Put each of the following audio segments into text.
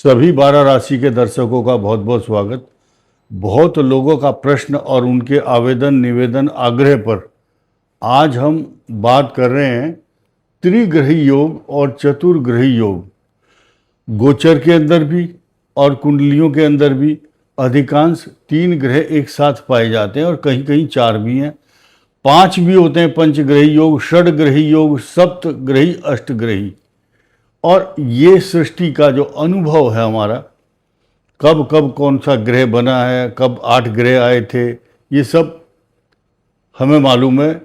सभी 12 राशि के दर्शकों का बहुत बहुत स्वागत। बहुत लोगों का प्रश्न और उनके आवेदन निवेदन आग्रह पर आज हम बात कर रहे हैं त्रिग्रही योग और चतुर्ग्रही योग। गोचर के अंदर भी और कुंडलियों के अंदर भी अधिकांश 3 ग्रह एक साथ पाए जाते हैं और कहीं कहीं 4 भी हैं, 5 भी होते हैं। पंचग्रही योग, षडग्रही योग, सप्तग्रही, अष्टग्रही। और ये सृष्टि का जो अनुभव है हमारा, कब कब कौन सा ग्रह बना है, कब 8 ग्रह आए थे, ये सब हमें मालूम है।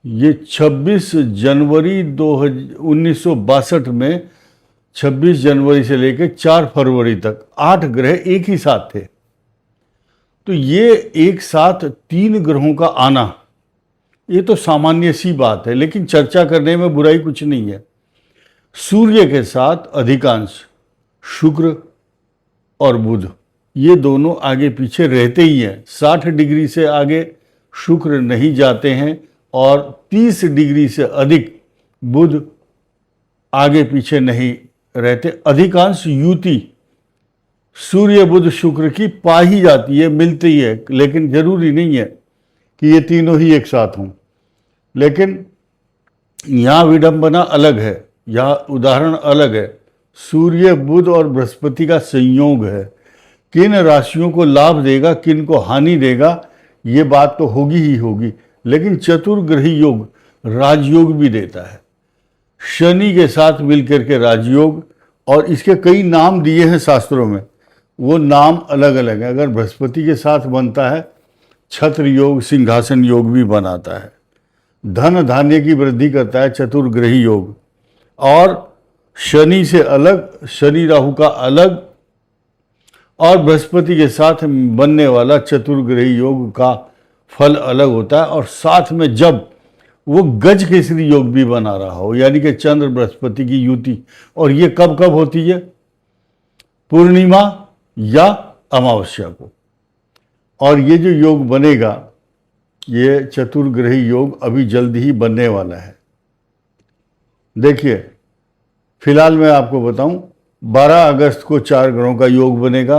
ये 26 जनवरी 1962 में 26 जनवरी से लेकर 4 फरवरी तक 8 ग्रह एक ही साथ थे। तो ये एक साथ 3 ग्रहों का आना, ये तो सामान्य सी बात है, लेकिन चर्चा करने में बुराई कुछ नहीं है। सूर्य के साथ अधिकांश शुक्र और बुध, ये दोनों आगे पीछे रहते ही हैं। 60 डिग्री से आगे शुक्र नहीं जाते हैं और 30 डिग्री से अधिक बुध आगे पीछे नहीं रहते। अधिकांश युति सूर्य बुध शुक्र की पा ही जाती है, मिलती है, लेकिन जरूरी नहीं है कि ये तीनों ही एक साथ हों। लेकिन यहाँ विडंबना अलग है, यह उदाहरण अलग है। सूर्य बुध और बृहस्पति का संयोग है। किन राशियों को लाभ देगा, किन को हानि देगा, ये बात तो होगी ही होगी। लेकिन चतुर्ग्रही योग राजयोग भी देता है, शनि के साथ मिलकर के राजयोग। और इसके कई नाम दिए हैं शास्त्रों में, वो नाम अलग अलग हैं। अगर बृहस्पति के साथ बनता है छत्र योग, सिंहासन योग भी बनाता है। धन धान्य की वृद्धि करता है चतुर्ग्रही योग। और शनि से अलग, शनि राहु का अलग, और बृहस्पति के साथ बनने वाला चतुर्ग्रही योग का फल अलग होता है। और साथ में जब वो गज केसरी योग भी बना रहा हो, यानी कि चंद्र बृहस्पति की युति, और ये कब कब होती है, पूर्णिमा या अमावस्या को। और ये जो योग बनेगा, ये चतुर्ग्रही योग अभी जल्दी ही बनने वाला है। देखिए, फिलहाल मैं आपको बताऊं, 12 अगस्त को 4 ग्रहों का योग बनेगा।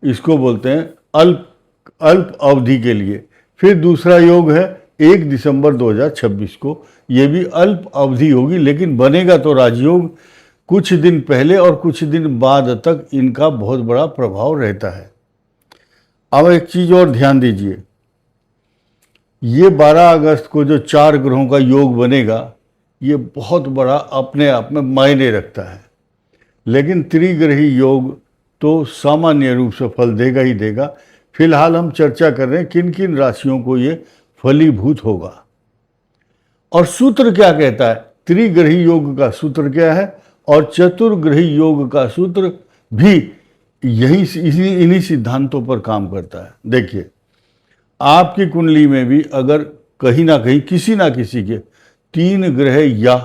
इसको बोलते हैं अल्प अवधि के लिए। फिर दूसरा योग है 1 दिसंबर 2026 को, ये भी अल्प अवधि होगी, लेकिन बनेगा तो राजयोग। कुछ दिन पहले और कुछ दिन बाद तक इनका बहुत बड़ा प्रभाव रहता है। अब एक चीज़ और ध्यान दीजिए, ये 12 अगस्त को जो 4 ग्रहों का योग बनेगा, ये बहुत बड़ा अपने आप में मायने रखता है। लेकिन त्रिग्रही योग तो सामान्य रूप से फल देगा ही देगा। फिलहाल हम चर्चा कर रहे हैं किन किन राशियों को ये फलीभूत होगा। और सूत्र क्या कहता है, त्रिग्रही योग का सूत्र क्या है और चतुर्ग्रही योग का सूत्र भी इन्हीं सिद्धांतों पर काम करता है। देखिए, आपकी कुंडली में भी अगर कहीं ना कहीं किसी ना किसी के 3 ग्रह या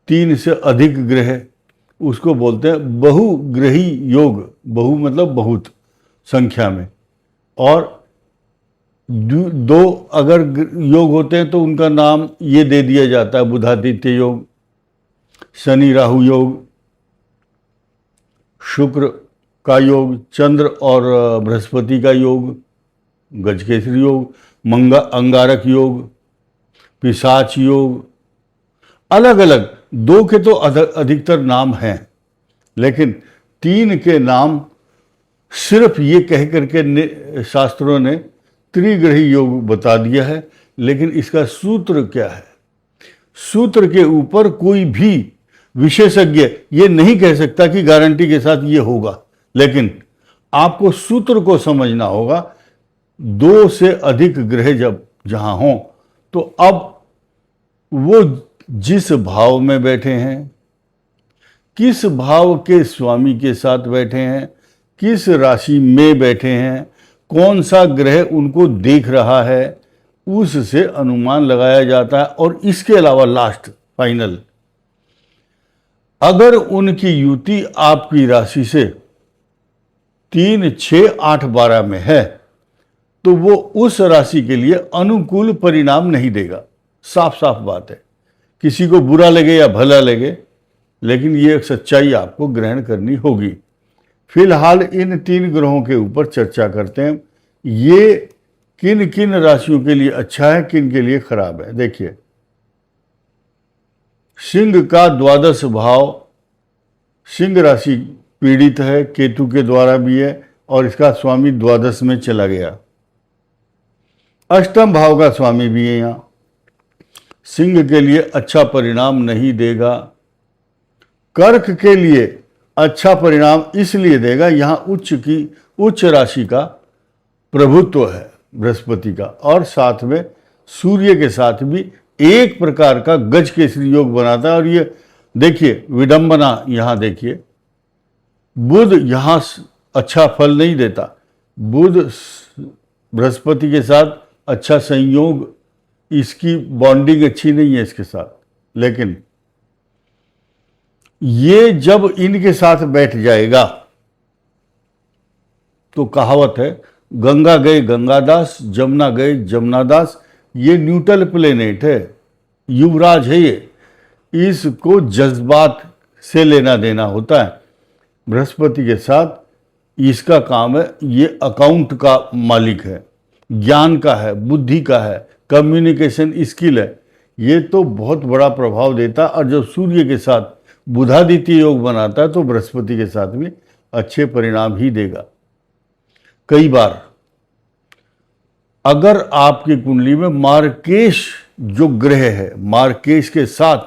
3 से अधिक ग्रह, उसको बोलते हैं बहुग्रही योग। बहु मतलब बहुत संख्या में, और 2 अगर योग होते हैं तो उनका नाम ये दे दिया जाता है, बुधादित्य योग, शनि राहु योग, शुक्र का योग, चंद्र और बृहस्पति का योग, गजकेसरी योग, अंगारक योग, पिशाच योग। अलग अलग 2 के तो अधिकतर नाम हैं, लेकिन 3 के नाम सिर्फ ये कह करके शास्त्रों ने त्रिग्रही योग बता दिया है। लेकिन इसका सूत्र क्या है, सूत्र के ऊपर कोई भी विशेषज्ञ ये नहीं कह सकता कि गारंटी के साथ ये होगा। लेकिन आपको सूत्र को समझना होगा। 2 से अधिक ग्रह जब जहां हों, तो अब वो जिस भाव में बैठे हैं, किस भाव के स्वामी के साथ बैठे हैं, किस राशि में बैठे हैं, कौन सा ग्रह उनको देख रहा है, उससे अनुमान लगाया जाता है। और इसके अलावा लास्ट फाइनल, अगर उनकी युति आपकी राशि से 3, 6, 8, 12 में है, तो वो उस राशि के लिए अनुकूल परिणाम नहीं देगा। साफ साफ बात है। किसी को बुरा लगे या भला लगे, लेकिन ये एक सच्चाई आपको ग्रहण करनी होगी। फिलहाल इन 3 ग्रहों के ऊपर चर्चा करते हैं। ये किन किन राशियों के लिए अच्छा है, किन के लिए खराब है। देखिए, सिंह का द्वादश भाव, सिंह राशि पीड़ित है, केतु के द्वारा भी है और इसका स्वामी द्वादश में चला गया। अष्टम भाव का स्वामी भी है यहाँ, सिंह के लिए अच्छा परिणाम नहीं देगा। कर्क के लिए अच्छा परिणाम इसलिए देगा, यहाँ उच्च राशि का प्रभुत्व है बृहस्पति का, और साथ में सूर्य के साथ भी एक प्रकार का गज केसरी योग बनाता है। और ये देखिए विडंबना, यहाँ देखिए बुध यहाँ अच्छा फल नहीं देता। बुध बृहस्पति के साथ अच्छा संयोग, इसकी बॉन्डिंग अच्छी नहीं है इसके साथ, लेकिन ये जब इनके साथ बैठ जाएगा तो कहावत है, गंगा गए गंगादास, जमुना गए जमुनादास। ये न्यूट्रल प्लेनेट है, युवराज है ये, इसको जज्बात से लेना देना होता है। बृहस्पति के साथ इसका काम है, ये अकाउंट का मालिक है, ज्ञान का है, बुद्धि का है, कम्युनिकेशन स्किल है, ये तो बहुत बड़ा प्रभाव देता। और जब सूर्य के साथ बुधादित्य योग बनाता है तो बृहस्पति के साथ भी अच्छे परिणाम ही देगा। कई बार अगर आपकी कुंडली में मार्केश जो ग्रह है, मार्केश के साथ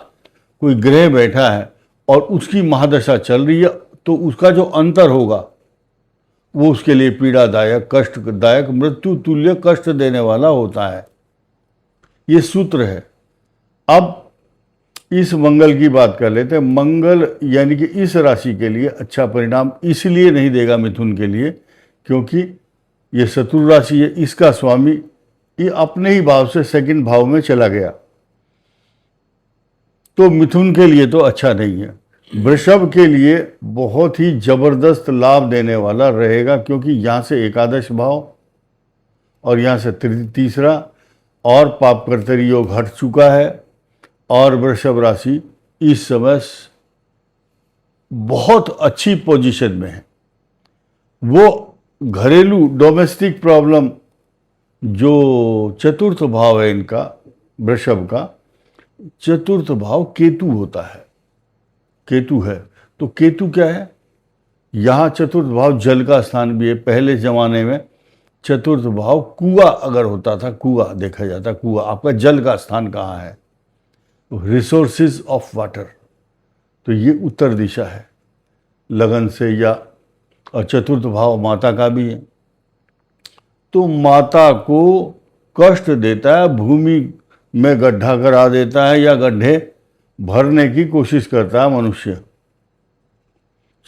कोई ग्रह बैठा है और उसकी महादशा चल रही है, तो उसका जो अंतर होगा वो उसके लिए पीड़ादायक, कष्टदायक, मृत्यु तुल्य कष्ट देने वाला होता है। ये सूत्र है। अब इस मंगल की बात कर लेते हैं। मंगल यानी कि इस राशि के लिए अच्छा परिणाम इसलिए नहीं देगा मिथुन के लिए, क्योंकि ये शत्रु राशि है, इसका स्वामी ये अपने ही भाव से सेकंड भाव में चला गया, तो मिथुन के लिए तो अच्छा नहीं है। वृषभ के लिए बहुत ही जबरदस्त लाभ देने वाला रहेगा, क्योंकि यहाँ से एकादश भाव और यहाँ से तीसरा और पापकर्तरी योग हट चुका है, और वृषभ राशि इस समय बहुत अच्छी पोजीशन में है। वो घरेलू डोमेस्टिक प्रॉब्लम, जो चतुर्थ भाव है इनका, वृषभ का चतुर्थ भाव केतु होता है, केतु है। तो केतु क्या है, यहाँ चतुर्थ भाव जल का स्थान भी है। पहले जमाने में चतुर्थ भाव कुआ अगर होता था, कुआ देखा जाता, कुआ आपका जल का स्थान कहाँ है, रिसोर्सेज ऑफ वाटर, तो ये उत्तर दिशा है लगन से, या और चतुर्थ भाव माता का भी है, तो माता को कष्ट देता है, भूमि में गड्ढा करा देता है या गड्ढे भरने की कोशिश करता है मनुष्य,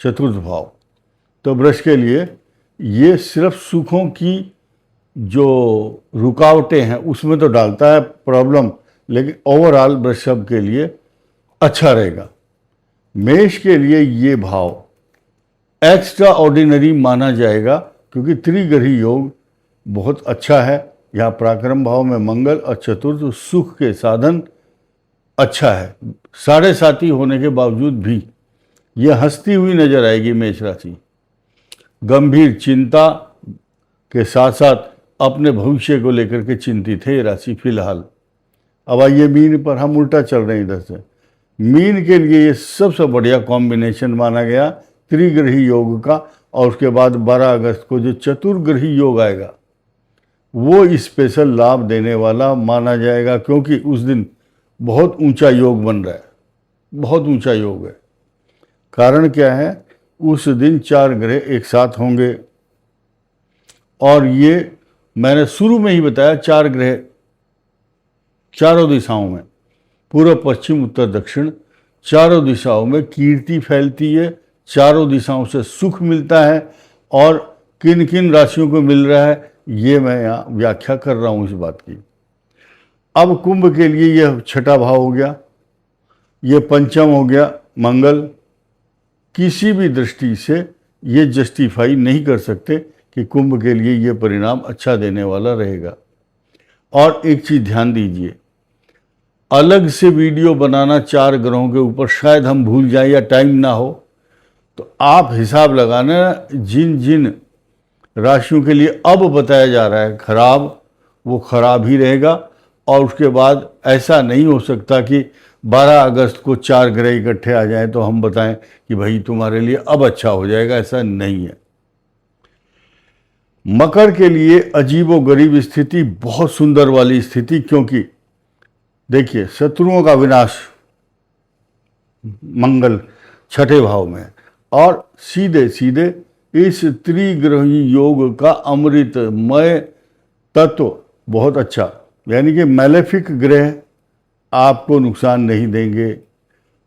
चतुर्थ भाव। तो वृष के लिए ये सिर्फ सुखों की जो रुकावटें हैं उसमें तो डालता है प्रॉब्लम, लेकिन ओवरऑल वृषभ के लिए अच्छा रहेगा। मेष के लिए ये भाव एक्स्ट्रा ऑर्डिनरी माना जाएगा, क्योंकि त्रिग्रही योग बहुत अच्छा है। यहाँ पराक्रम भाव में मंगल और चतुर्थ सुख के साधन अच्छा है। 7.5 होने के बावजूद भी ये हंसती हुई नजर आएगी मेष राशि। गंभीर चिंता के साथ साथ अपने भविष्य को लेकर के चिंतित है ये राशि फिलहाल। अब आइए मीन पर, हम उल्टा चल रहे हैं इधर से। मीन के लिए ये सबसे बढ़िया कॉम्बिनेशन माना गया त्रिग्रही योग का, और उसके बाद 12 अगस्त को जो चतुर्ग्रही योग आएगा वो स्पेशल लाभ देने वाला माना जाएगा, क्योंकि उस दिन बहुत ऊंचा योग बन रहा है, बहुत ऊंचा योग है। कारण क्या है, उस दिन 4 ग्रह एक साथ होंगे, और ये मैंने शुरू में ही बताया 4 ग्रह चारों दिशाओं में, पूर्व पश्चिम उत्तर दक्षिण चारों दिशाओं में कीर्ति फैलती है, चारों दिशाओं से सुख मिलता है, और किन किन राशियों को मिल रहा है ये मैं यहाँ व्याख्या कर रहा हूँ इस बात की। अब कुंभ के लिए यह 6ठा भाव हो गया, ये पंचम हो गया मंगल। किसी भी दृष्टि से ये जस्टिफाई नहीं कर सकते कि कुंभ के लिए ये परिणाम अच्छा देने वाला रहेगा। और एक चीज़ ध्यान दीजिए, अलग से वीडियो बनाना 4 ग्रहों के ऊपर, शायद हम भूल जाएं या टाइम ना हो। तो आप हिसाब लगाना, जिन जिन राशियों के लिए अब बताया जा रहा है खराब, वो खराब ही रहेगा। और उसके बाद ऐसा नहीं हो सकता कि 12 अगस्त को 4 ग्रह इकट्ठे आ जाएं तो हम बताएं कि भाई तुम्हारे लिए अब अच्छा हो जाएगा, ऐसा नहीं है। मकर के लिए अजीबोगरीब स्थिति, बहुत सुंदर वाली स्थिति, क्योंकि देखिए शत्रुओं का विनाश मंगल 6ठे भाव में, और सीधे सीधे इस त्रिग्रही योग का अमृतमय तत्व बहुत अच्छा, यानी कि मैलेफिक ग्रह आपको नुकसान नहीं देंगे,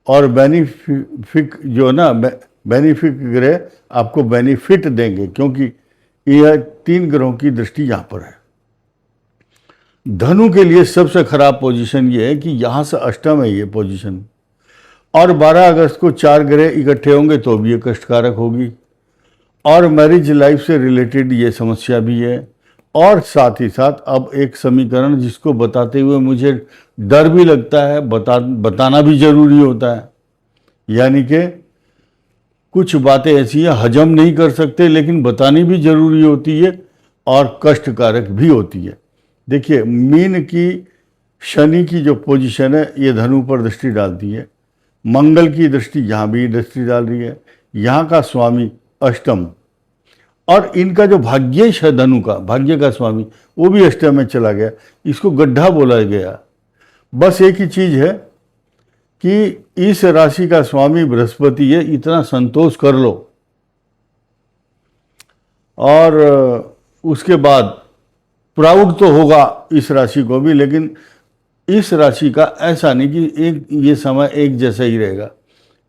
और बेनिफिक जो ना बेनिफिक ग्रह आपको बेनिफिट देंगे, क्योंकि यह 3 ग्रहों की दृष्टि यहाँ पर है। धनु के लिए सबसे खराब पोजीशन ये है कि यहाँ से अष्टम है ये पोजीशन, और 12 अगस्त को 4 ग्रह इकट्ठे होंगे तो भी ये कष्टकारक होगी, और मैरिज लाइफ से रिलेटेड ये समस्या भी है। और साथ ही साथ अब एक समीकरण जिसको बताते हुए मुझे डर भी लगता है, बताना भी जरूरी होता है, यानी कि कुछ बातें ऐसी हैं हजम नहीं कर सकते, लेकिन बतानी भी जरूरी होती है और कष्टकारक भी होती है। देखिए मीन की शनि की जो पोजीशन है ये धनु पर दृष्टि डालती है, मंगल की दृष्टि यहाँ भी दृष्टि डाल रही है, यहाँ का स्वामी अष्टम, और इनका जो भाग्येश है धनु का, भाग्य का स्वामी, वो भी अष्टम में चला गया, इसको गड्ढा बोला गया। बस एक ही चीज़ है कि इस राशि का स्वामी बृहस्पति है, इतना संतोष कर लो। और उसके बाद प्राउड तो होगा इस राशि को भी, लेकिन इस राशि का ऐसा नहीं कि एक ये समय एक जैसा ही रहेगा।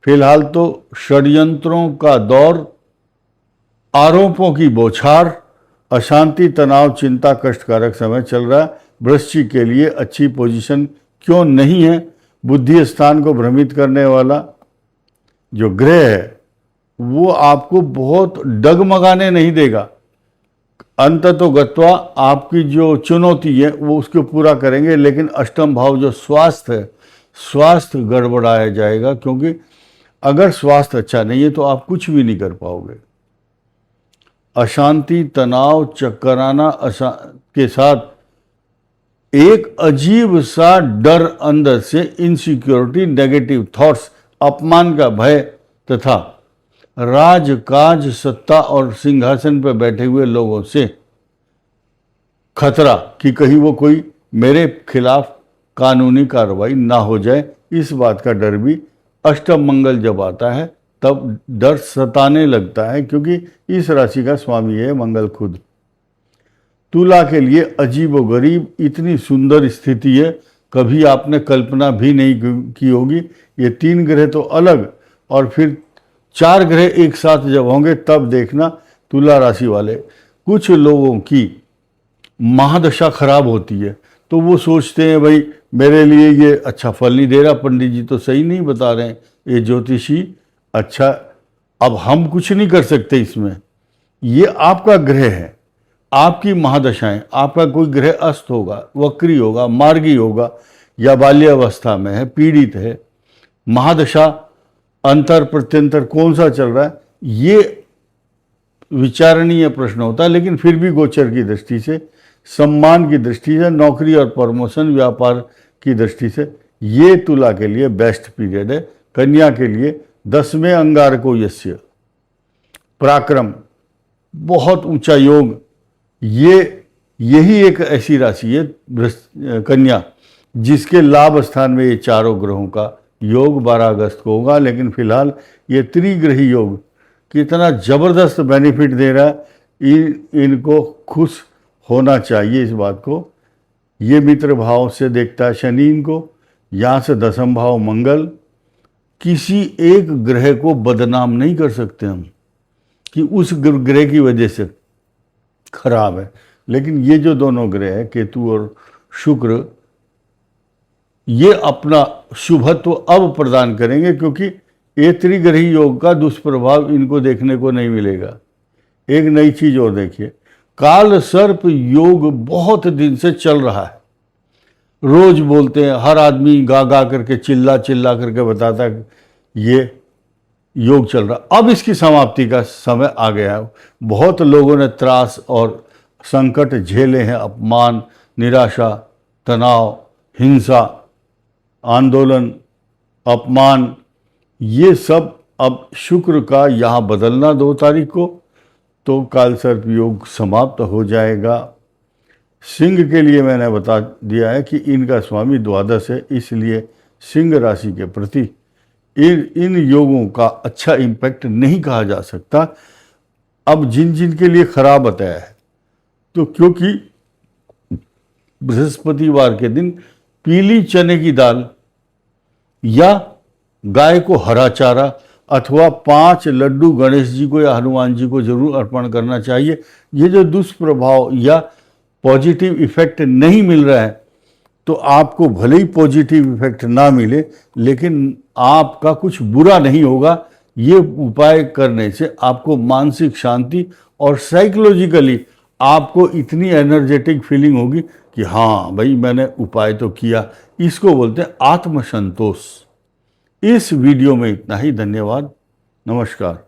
फिलहाल तो षड्यंत्रों का दौर, आरोपों की बौछार, अशांति, तनाव, चिंता, कष्टकारक समय चल रहा है। वृश्चिक के लिए अच्छी पोजीशन क्यों नहीं है? बुद्धि स्थान को भ्रमित करने वाला जो ग्रह है वो आपको बहुत डगमगाने नहीं देगा। अंततोगत्वा आपकी जो चुनौती है वो उसको पूरा करेंगे, लेकिन अष्टम भाव जो स्वास्थ्य है, स्वास्थ्य गड़बड़ाया जाएगा, क्योंकि अगर स्वास्थ्य अच्छा नहीं है तो आप कुछ भी नहीं कर पाओगे। अशांति, तनाव, चक्कर आना के साथ एक अजीब सा डर अंदर से, इनसिक्योरिटी, नेगेटिव थॉट्स, अपमान का भय तथा राजकाज, सत्ता और सिंहासन पर बैठे हुए लोगों से खतरा कि कहीं वो कोई मेरे खिलाफ कानूनी कार्रवाई ना हो जाए, इस बात का डर भी अष्टम मंगल जब आता है तब डर सताने लगता है, क्योंकि इस राशि का स्वामी है मंगल खुद। तुला के लिए अजीबोगरीब इतनी सुंदर स्थिति है, कभी आपने कल्पना भी नहीं की होगी। ये 3 ग्रह तो अलग, और फिर 4 ग्रह एक साथ जब होंगे तब देखना। तुला राशि वाले कुछ लोगों की महादशा खराब होती है तो वो सोचते हैं भाई मेरे लिए ये अच्छा फल नहीं दे रहा, पंडित जी तो सही नहीं बता रहे हैं, ये ज्योतिषी अच्छा, अब हम कुछ नहीं कर सकते इसमें। ये आपका ग्रह है, आपकी महादशाएं, आपका कोई ग्रह अस्त होगा, वक्री होगा, मार्गी होगा, या बाल्यावस्था में है, पीड़ित है, महादशा अंतर प्रत्यंतर कौन सा चल रहा है, ये विचारणीय प्रश्न होता है। लेकिन फिर भी गोचर की दृष्टि से, सम्मान की दृष्टि से, नौकरी और प्रमोशन, व्यापार की दृष्टि से ये तुला के लिए बेस्ट पीरियड है। कन्या के लिए 10वें अंगारको यस्य, पराक्रम, बहुत ऊंचा योग, यही एक ऐसी राशि है कन्या जिसके लाभ स्थान में ये चारों ग्रहों का योग 12 अगस्त को होगा। लेकिन फिलहाल ये त्रिग्रही योग कितना जबरदस्त बेनिफिट दे रहा है, इनको खुश होना चाहिए इस बात को। ये मित्र भाव से देखता है शनि इनको, यहाँ से 10म भाव मंगल। किसी एक ग्रह को बदनाम नहीं कर सकते हम कि उस ग्रह की वजह से खराब है, लेकिन ये जो दोनों ग्रह है केतु और शुक्र, ये अपना शुभत्व अब प्रदान करेंगे, क्योंकि ये त्रिग्रही योग का दुष्प्रभाव इनको देखने को नहीं मिलेगा। एक नई चीज और देखिए, काल सर्प योग बहुत दिन से चल रहा है, रोज बोलते हैं, हर आदमी गा गा करके चिल्ला चिल्ला करके बताता है ये योग चल रहा। अब इसकी समाप्ति का समय आ गया है। बहुत लोगों ने त्रास और संकट झेले हैं, अपमान, निराशा, तनाव, हिंसा, आंदोलन, अपमान, ये सब अब शुक्र का यहाँ बदलना 2 तारीख को, तो कालसर्प योग समाप्त हो जाएगा। सिंह के लिए मैंने बता दिया है कि इनका स्वामी द्वादश है, इसलिए सिंह राशि के प्रति इन योगों का अच्छा इम्पैक्ट नहीं कहा जा सकता। अब जिन जिन के लिए खराब बताया है, तो क्योंकि बृहस्पतिवार के दिन पीली चने की दाल या गाय को हरा चारा अथवा 5 लड्डू गणेश जी को या हनुमान जी को जरूर अर्पण करना चाहिए। ये जो दुष्प्रभाव या पॉजिटिव इफेक्ट नहीं मिल रहा है, तो आपको भले ही पॉजिटिव इफेक्ट ना मिले, लेकिन आपका कुछ बुरा नहीं होगा। ये उपाय करने से आपको मानसिक शांति और साइकोलॉजिकली आपको इतनी एनर्जेटिक फीलिंग होगी कि हाँ भाई मैंने उपाय तो किया। इसको बोलते हैं आत्मसंतोष। इस वीडियो में इतना ही। धन्यवाद। नमस्कार।